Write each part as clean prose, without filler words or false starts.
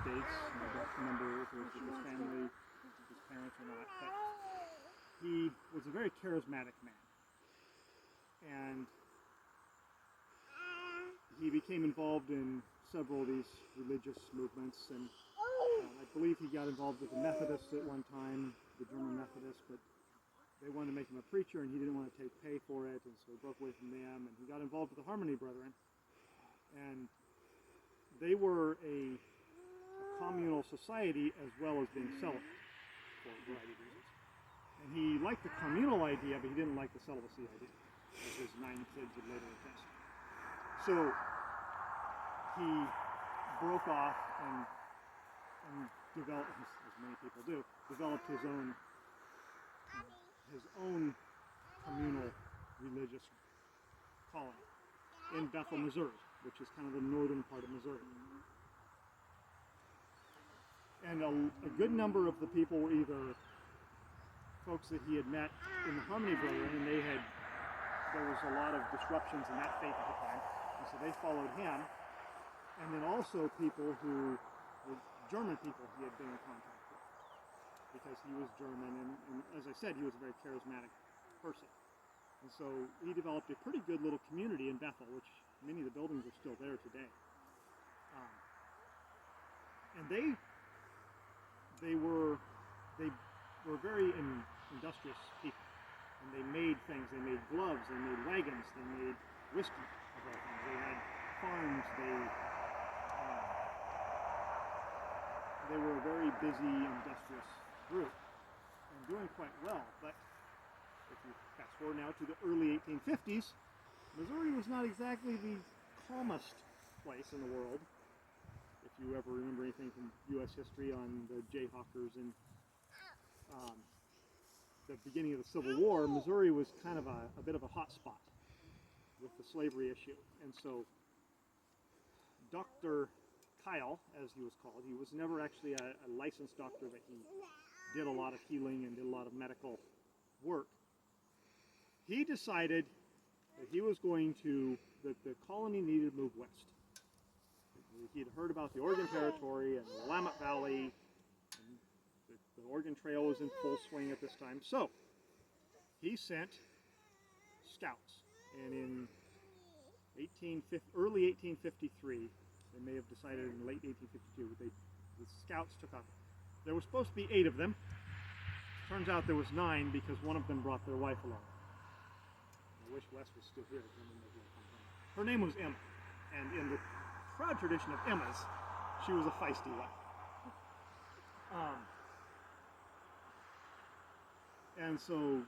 States. I don't remember if it was with his family, his parents or not, but he was a very charismatic man. And he became involved in several of these religious movements, and I believe he got involved with the Methodists at one time, the German Methodists, but they wanted to make him a preacher and he didn't want to take pay for it, and so he broke away from them, and he got involved with the Harmony Brethren. And they were a communal society as well as being celibate for a variety of reasons. And he liked the communal idea, but he didn't like the celibacy idea, as his 9 kids would later attest. So he broke off and developed, as many people do, developed his own communal religious colony in Bethel, Missouri, which is kind of the northern part of Missouri. And a good number of the people were either folks that he had met in the Harmony Brethren, and there was a lot of disruptions in that faith at the time, and so they followed him. And then also people who were German people he had been in contact with, because he was German, and as I said, he was a very charismatic person. And so he developed a pretty good little community in Bethel, which many of the buildings are still there today. And they were very industrious people, and they made things. They made gloves, they made wagons, they made whiskey of all things. They had farms. They were a very busy, industrious group, and doing quite well. But if you fast forward now to the early 1850s, Missouri was not exactly the calmest place in the world. If you ever remember anything from U.S. history on the Jayhawkers and the beginning of the Civil War, Missouri was kind of a bit of a hot spot with the slavery issue. And so Dr. Kyle, as he was called, he was never actually a licensed doctor, but he did a lot of healing and did a lot of medical work. He decided that the colony needed to move west. He had heard about the Oregon Territory and the Willamette Valley, and the Oregon Trail was in full swing at this time. So he sent scouts, and in early 1853, they may have decided in late 1852, the scouts took off. There were supposed to be 8 of them. Turns out there was 9 because one of them brought their wife along. I wish Wes was still here. Her name was Emma, and in the proud tradition of Emma's, she was a feisty wife. And so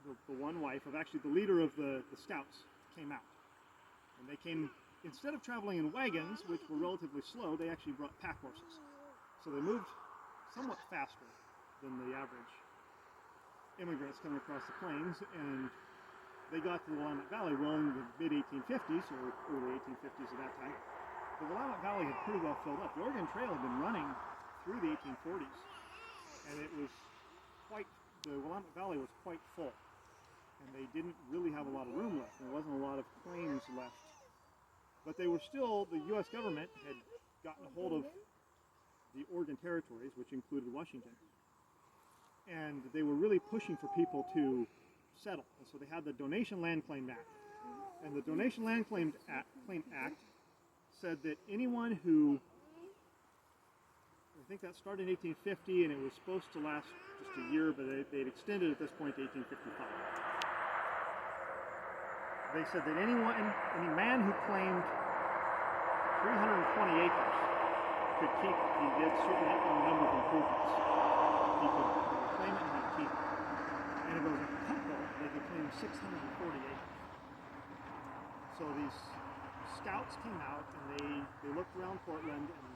the one wife of actually the leader of the scouts came out. And they came, instead of traveling in wagons, which were relatively slow, they actually brought pack horses. So they moved somewhat faster than the average immigrants coming across the plains, and they got to the Willamette Valley well in the mid-1850s, or early 1850s at that time. The Willamette Valley had pretty well filled up. The Oregon Trail had been running through the 1840s, and the Willamette Valley was quite full, and they didn't really have a lot of room left. There wasn't a lot of claims left, but they were still, the U.S. government had gotten a hold of the Oregon territories, which included Washington, and they were really pushing for people to settle. And so they had the Donation Land Claim Act, and the Donation Land Claim Act said that anyone who, I think that started in 1850, and it was supposed to last just a year, but they'd extended at this point to 1855. They said that any man who claimed 320 acres could keep it. He did certain number of improvements. He could claim it and he'd keep it. And if it was a couple, they could claim 640 acres. So these scouts came out and they looked around Portland, and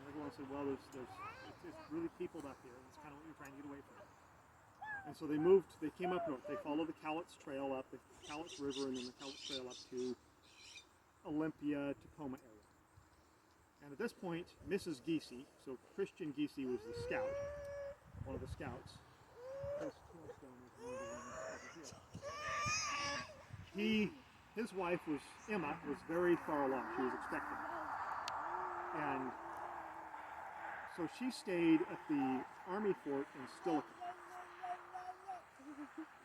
everyone said, well, it's really peopled up here. That's kind of what you're trying to get away from. And so they came up north. They followed the Cowlitz Trail up, the Cowlitz River, and then the Cowlitz Trail up to Olympia, Tacoma area. And at this point, Mrs. Giese, so Christian Giese was the scout, one of the scouts. His wife Emma was very far along. She was expecting. And So she stayed at the Army fort in Stilicho,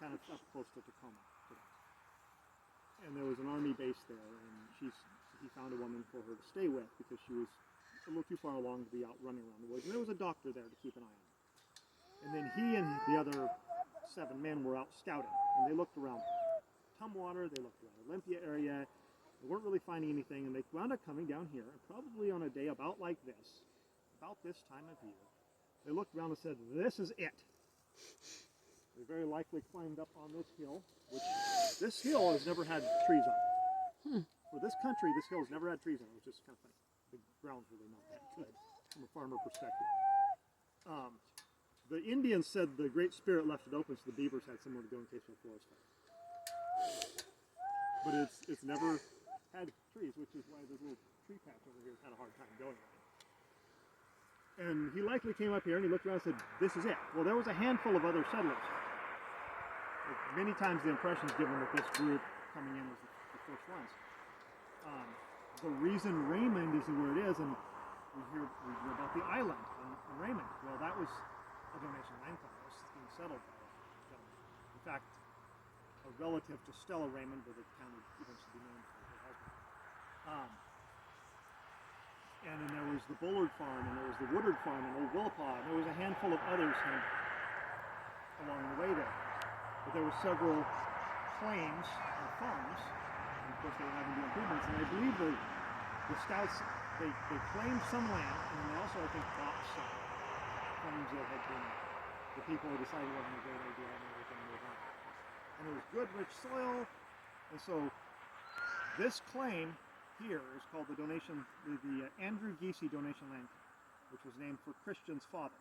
kind of up close to Tacoma today. And there was an Army base there, and he found a woman for her to stay with because she was a little too far along to be out running around the woods. And there was a doctor there to keep an eye on her. And then he and the other 7 men were out scouting, and they looked around Tumwater, they looked around Olympia area. They weren't really finding anything, and they wound up coming down here, and probably on a day about like this, about this time of year, they looked around and said, "This is it." They very likely climbed up on this hill, which this hill has never had trees on it. For this country, this hill has never had trees on it, which is kind of funny. The ground's really not that good from a farmer perspective. The Indians said the Great Spirit left it open so the beavers had somewhere to go in case of a forest fire. But it's never had trees, which is why this little tree patch over here has had a hard time going on it. And he likely came up here and he looked around and said, "This is it." Well, there was a handful of other settlers. Many times the impression is given that this group coming in was the first ones. The reason Raymond is where it is, and we hear about the island in Raymond. Well, that was a donation land claim. That was being settled by a gentleman. In fact, a relative to Stella Raymond, but the town would eventually be named for her husband. And then there was the Bullard Farm, and there was the Woodard Farm, and Old Willapa, and there was a handful of others along the way there. But there were several claims of farms, and of course they were having to do improvements, and I believe the scouts, they claimed some land, and then they also, I think, bought some claims that had been, the people had decided wasn't a great idea, and they were going to move on. And it was good, rich soil, and so this claim here is called the Andrew Giese donation land, which was named for Christian's father.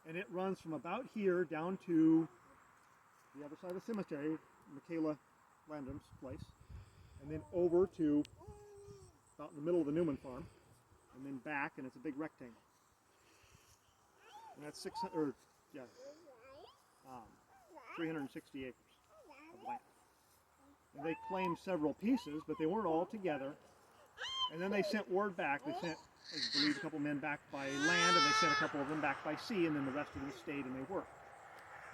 And it runs from about here down to the other side of the cemetery, Michaela Landum's place, and then over to about in the middle of the Newman farm, and then back, and it's a big rectangle. And that's 360 acres of land. And they claimed several pieces, but they weren't all together. And then they sent word back. They sent, I believe, a couple men back by land, and they sent a couple of them back by sea, and then the rest of them stayed and they worked,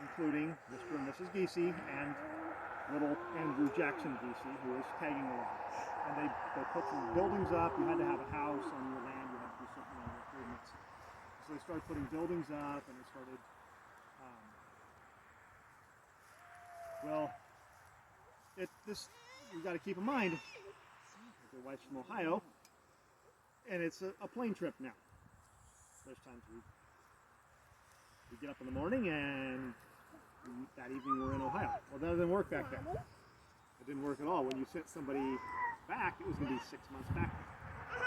including Mr. and Mrs. Giese and little Andrew Jackson Giese, who was tagging along. And they put some buildings up. You had to have a house on your land. You had to do something on your improvements. So they started putting buildings up, and they started, you've got to keep in mind, their wife's from Ohio, and it's a plane trip now. There's times we get up in the morning, and that evening we're in Ohio. Well, that didn't work back then. It didn't work at all. When you sent somebody back, it was going to be 6 months back.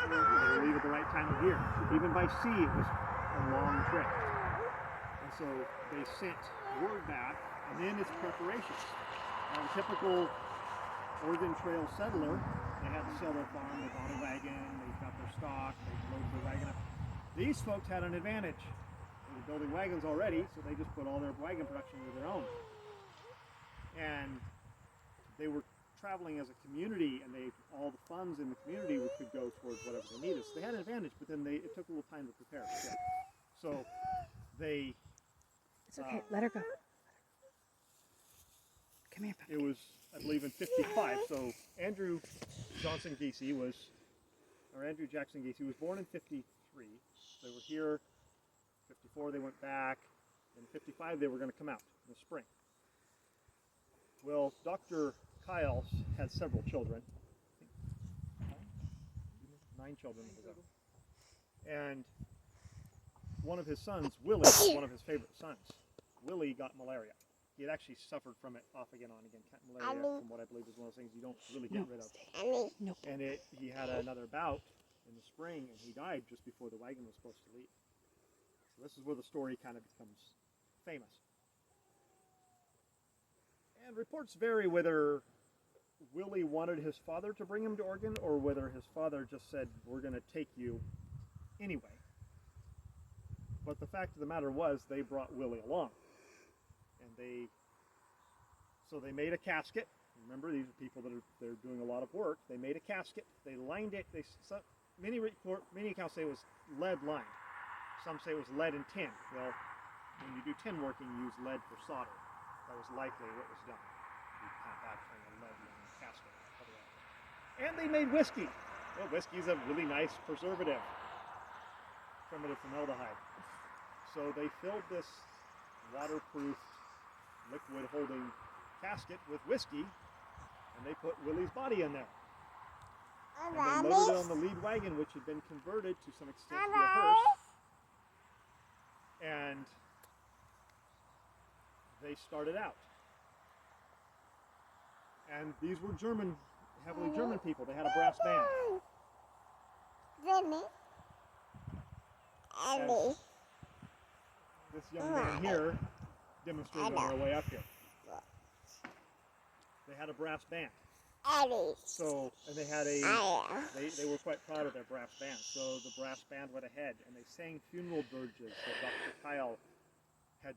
They would leave at the right time of year. Even by sea, it was a long trip. And so they sent word back, and then it's preparations. Typical Oregon Trail settler, they had to sell their farm, they bought a wagon, they got their stock, they loaded their wagon up. These folks had an advantage. They were building wagons already, so they just put all their wagon production into their own. And they were traveling as a community, and all the funds in the community could go towards whatever they needed. So they had an advantage, but then it took a little time to prepare. So they... It's okay, let her go. Come here, Pumpkin. It was, I believe, in 55. So Andrew Jackson Giese was born in 53. They were here. 54 they went back. In 55 they were going to come out in the spring. Well, Dr. Kyles had several children. I think 9 children. And one of his sons, Willie, one of his favorite sons, Willie got malaria. He had actually suffered from it off again, on again. Malaria, from what I believe, is one of those things you don't really get rid of. Nope. And he had another bout in the spring, and he died just before the wagon was supposed to leave. So this is where the story kind of becomes famous. And reports vary whether Willie wanted his father to bring him to Oregon, or whether his father just said, "We're going to take you anyway." But the fact of the matter was, they brought Willie along. And they made a casket. Remember, these are people that they're doing a lot of work. They made a casket. They lined it. many accounts say it was lead lined. Some say it was lead and tin. Well, when you do tin working, you use lead for solder. That was likely what was done. You can't actually a lead lined casket. And they made whiskey. Well, whiskey is a really nice preservative, primitive formaldehyde. So they filled this waterproof liquid holding casket with whiskey, and they put Willie's body in there. And they loaded it on the lead wagon, which had been converted to some extent to be a hearse. And they started out. And these were heavily German people. They had a brass band. As this young man here demonstrated on our way up here. They had a brass band. So, and they had they were quite proud of their brass band. So the brass band went ahead and they sang funeral dirges that Dr. Kyle had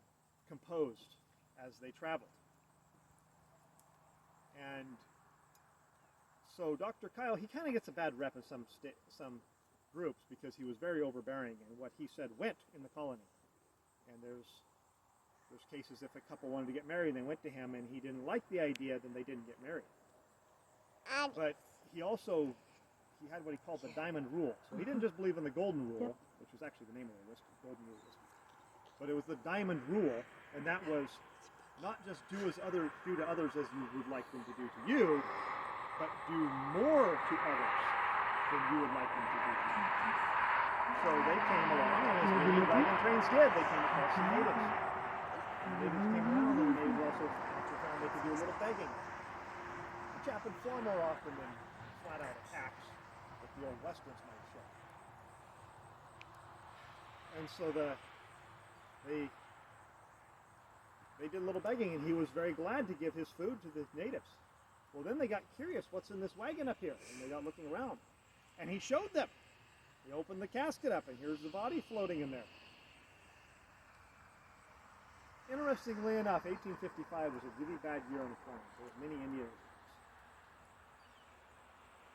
composed as they traveled. And so Dr. Kyle, he kind of gets a bad rep in some groups because he was very overbearing, and what he said went in the colony. And there's cases if a couple wanted to get married and they went to him and he didn't like the idea, then they didn't get married. But he had what he called the diamond rule. So he didn't just believe in the golden rule, which was actually the name of the whiskey, golden rule whiskey. But it was the diamond rule, and that was not just do to others as you would like them to do to you, but do more to others than you would like them to do to you. So they came along, and as many wagon trains did, they came across the natives. And the natives came around, and the natives also found they could do a little begging, which happened far more often than flat-out attacks that the old westerns might show. And so they did a little begging, and he was very glad to give his food to the natives. Well, then they got curious, what's in this wagon up here? And they got looking around. And he showed them. He opened the casket up, and here's the body floating in there. Interestingly enough, 1855 was a really bad year on the plains. There were many Indian attacks.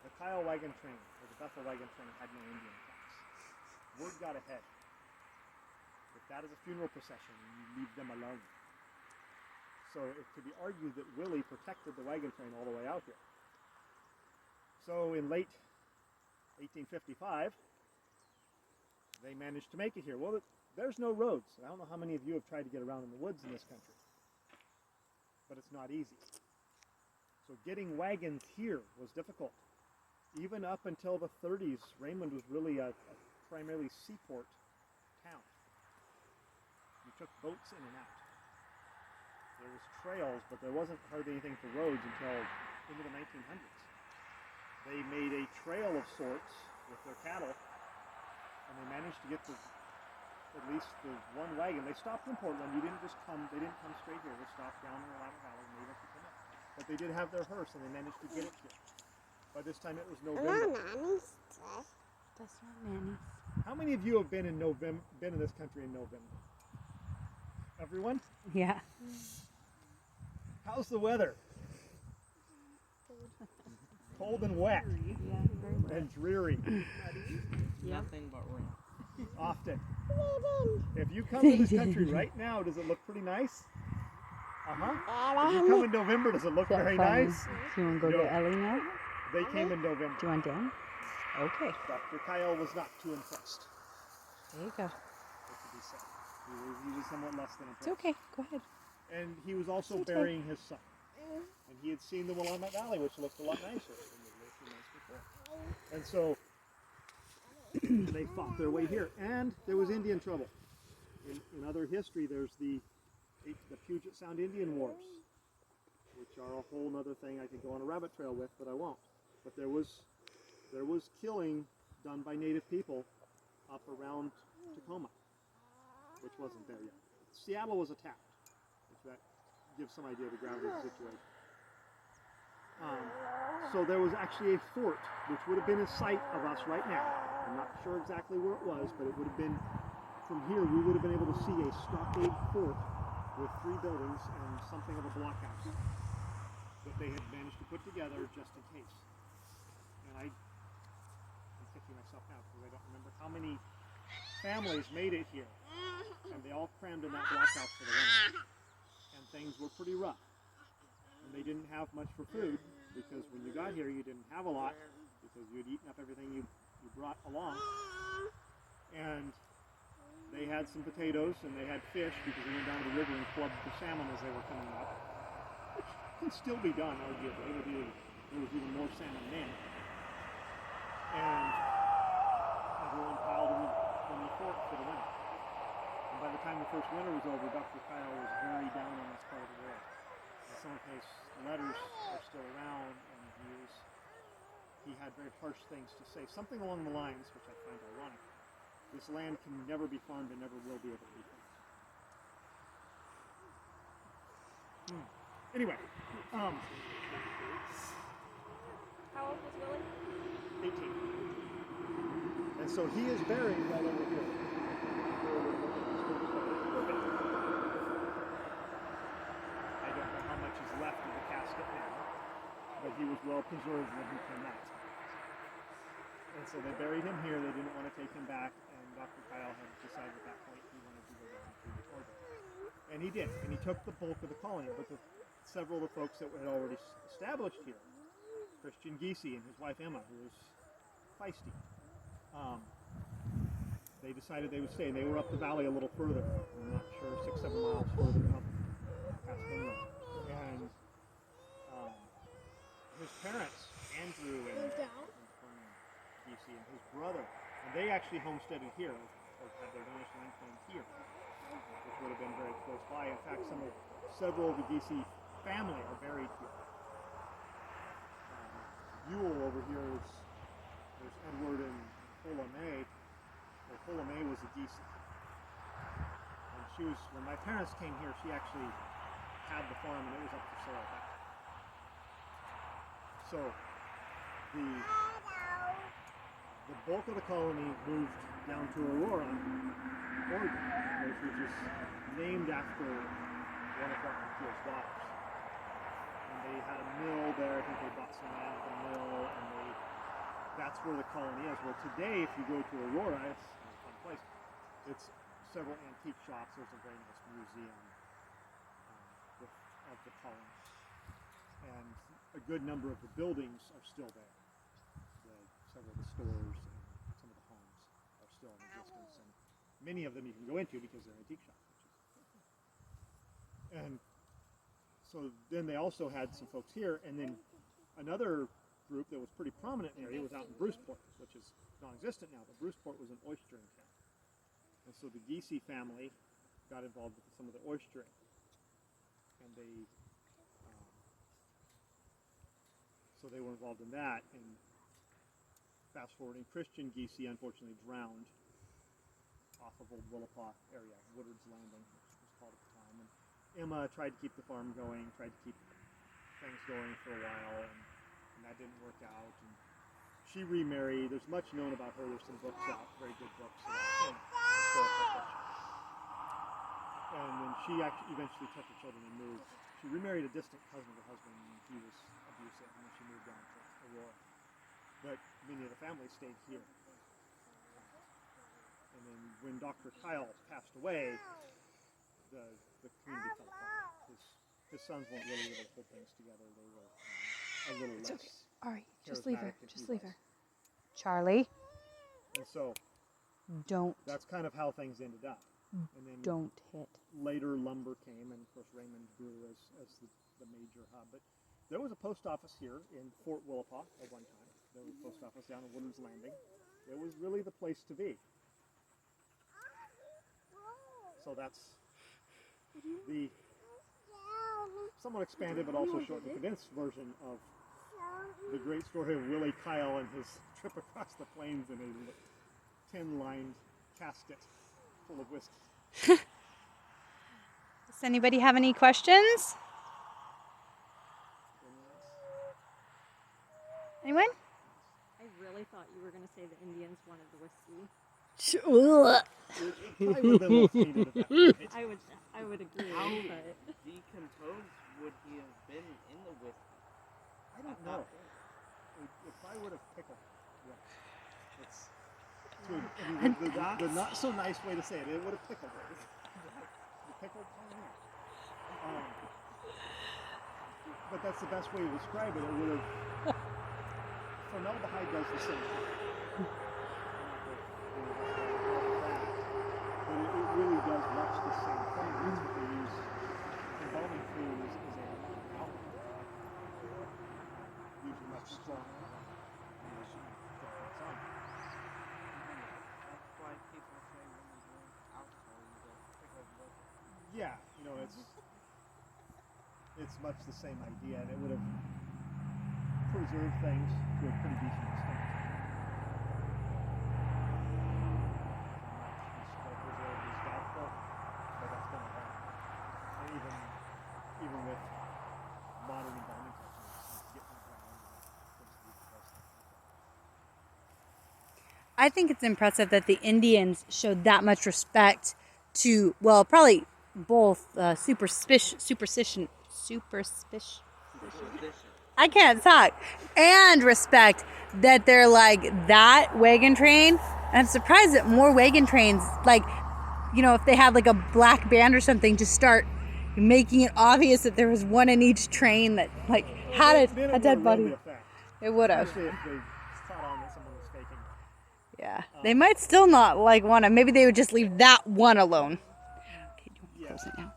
The Kyle wagon train, or the Bethel wagon train, had no Indian attacks. Word got ahead. If that is a funeral procession, you leave them alone. So it could be argued that Willie protected the wagon train all the way out here. So in late 1855, they managed to make it here. Well, there's no roads. I don't know how many of you have tried to get around in the woods in this country, but it's not easy. So getting wagons here was difficult. Even up until the 30s, Raymond was really a primarily seaport town. You took boats in and out. There was trails, but there wasn't hardly anything for roads until into the 1900s. They made a trail of sorts with their cattle, and they managed to get at least the one wagon. They stopped in Portland. They didn't come straight here. They stopped down in the Willapa Valley and made it to come up. But they did have their hearse, and they managed to get it here. By this time, it was November. That's not Nanny's. How many of you have been in this country in November? Everyone? Yeah. How's the weather? Cold and wet. Yeah, very wet. And dreary. Nothing but rain. Often. If you come to this country right now, does it look pretty nice? Uh-huh. If you come in November, does it look very nice? Do you want to go get Ellie now? They came in November. Do you want Dan? Okay. Dr. Kyle was not too impressed. There you go. What could he say? He was somewhat less than It's impressed. okay. Go ahead. And he was also It's okay. burying his son. And he had seen the Willamette Valley, which looked a lot nicer than the few months before. And so they fought their way here. And there was Indian trouble. In other history, there's the Puget Sound Indian Wars, which are a whole other thing I could go on a rabbit trail with, but I won't. But there was killing done by native people up around Tacoma, which wasn't there yet. Seattle was attacked, if that gives some idea of the gravity of the situation. So there was actually a fort, which would have been a site of us right now. I'm not sure exactly where it was, but it would have been, from here, we would have been able to see a stockade fort with 3 buildings and something of a blockhouse that they had managed to put together just in case. And I'm kicking myself now because I don't remember how many families made it here. And they all crammed in that blockhouse for the winter. And things were pretty rough. And they didn't have much for food because when you got here you didn't have a lot because you had eaten up everything you brought along. And they had some potatoes and they had fish because they went down to the river and clubbed the salmon as they were coming up. Which can still be done, arguably. There was even more salmon then. And everyone piled in the fort for the winter. And by the time the first winter was over, Dr. Kyle was very down on this part of the world. In some case, letters are still around, and he had very harsh things to say. Something along the lines, which I find ironic, this land can never be farmed and never will be able to be farmed. Anyway, How old was Willie? 18. And so he is buried right over here. I don't know how much is left of the casket now, but he was well preserved when he came out. And so they buried him here. They didn't want to take him back, and Dr. Kyle had decided at that point he wanted to go down to Oregon. And he did, and he took the bulk of the colony, but several of the folks that had already established here, Christian Giese and his wife Emma, who was feisty, they decided they would stay, and they were up the valley a little further. I'm not sure, 6-7 miles further up past England. And his parents, Andrew and Giese, and his brother, and they actually homesteaded here, or had their Danish land claim here, which would have been very close by. In fact, several of the Giese family are buried here. Buell over here is, there's Edward and Hola May. Well, Hola May was a Giese. And she was, when my parents came here, she actually had the farm and it was up for sale at that time. So the bulk of the colony moved down to Aurora, Oregon, which is named after one of Dr. Keel's daughters. And they had a mill there. I think they bought some land at the mill, and that's where the colony is. Well, today, if you go to Aurora, it's a fun place. It's several antique shops. There's a very nice museum of the colony. And a good number of the buildings are still there. Several of the stores and some of the homes are still in existence. And many of them you can go into because they're antique shops. And so then they also had some folks here, and then another group that was pretty prominent in the area was out in Bruceport, which is non-existent now, but Bruceport was an oystering town. And so the Giese family got involved with some of the oystering. And so they were involved in that, and fast forwarding, Christian Giese unfortunately drowned off of Old Willapa area, Woodard's Landing, which was called at the time. And Emma tried to keep the farm going, tried to keep things going for a while, and that didn't work out. And she remarried. There's much known about her. There's some books out, very good books about historical fiction. And then she actually eventually took her children and moved. She remarried a distant cousin of her husband, and he was abusive, and then she moved down to Aurora. But many of the families stayed here. And then when Dr. Kyle passed away, the community fell apart. His sons weren't really able to hold things together. They were a little less. Okay. All right, just leave her. charismatic than Just he leave was. her. Charlie, And so don't that's kind of how things ended up. And then don't hit. later lumber came, and of course Raymond grew as the major hub. But there was a post office here in Fort Willapa at one time. There was a post office down in Woodard's Landing. It was really the place to be. So that's the somewhat expanded but also shortened condensed version of the great story of Willie Kyle and his trip across the plains in a tin-lined casket full of whiskey. Does anybody have any questions? Anyone? I really thought you were going to say the Indians wanted the whiskey. It probably would have been what's needed at that point. I would agree, How but decomposed would he have been in the whiskey? I don't know. It probably would have pickled. Yeah. I mean, the not so nice way to say it. It would have pickled it. The pickled pioneer. But that's the best way to describe it. It would have. Formaldehyde does the same thing. But it really does much the same thing. That's what they use. Embalming fluid is a alcohol. Usually much stronger. That's why people say when you drink alcohol, you get pickled liver. Yeah, you know, it's much the same idea, and it would have preserved things to a pretty decent extent. Still preserved is doubtful, but that's going to happen. And even with modern embalming techniques, you get in the ground and things to be processed. I think it's impressive that the Indians showed that much respect to, well, probably both superstition. I can't talk. And respect that they're like that wagon train. And I'm surprised that more wagon trains, like, you know, if they had like a black band or something, to start making it obvious that there was one in each train that like had a dead body. It would have. Especially if they caught on that someone was faking it. Yeah. They might still not like want to. Maybe they would just leave that one alone. Okay, do you want to close it now?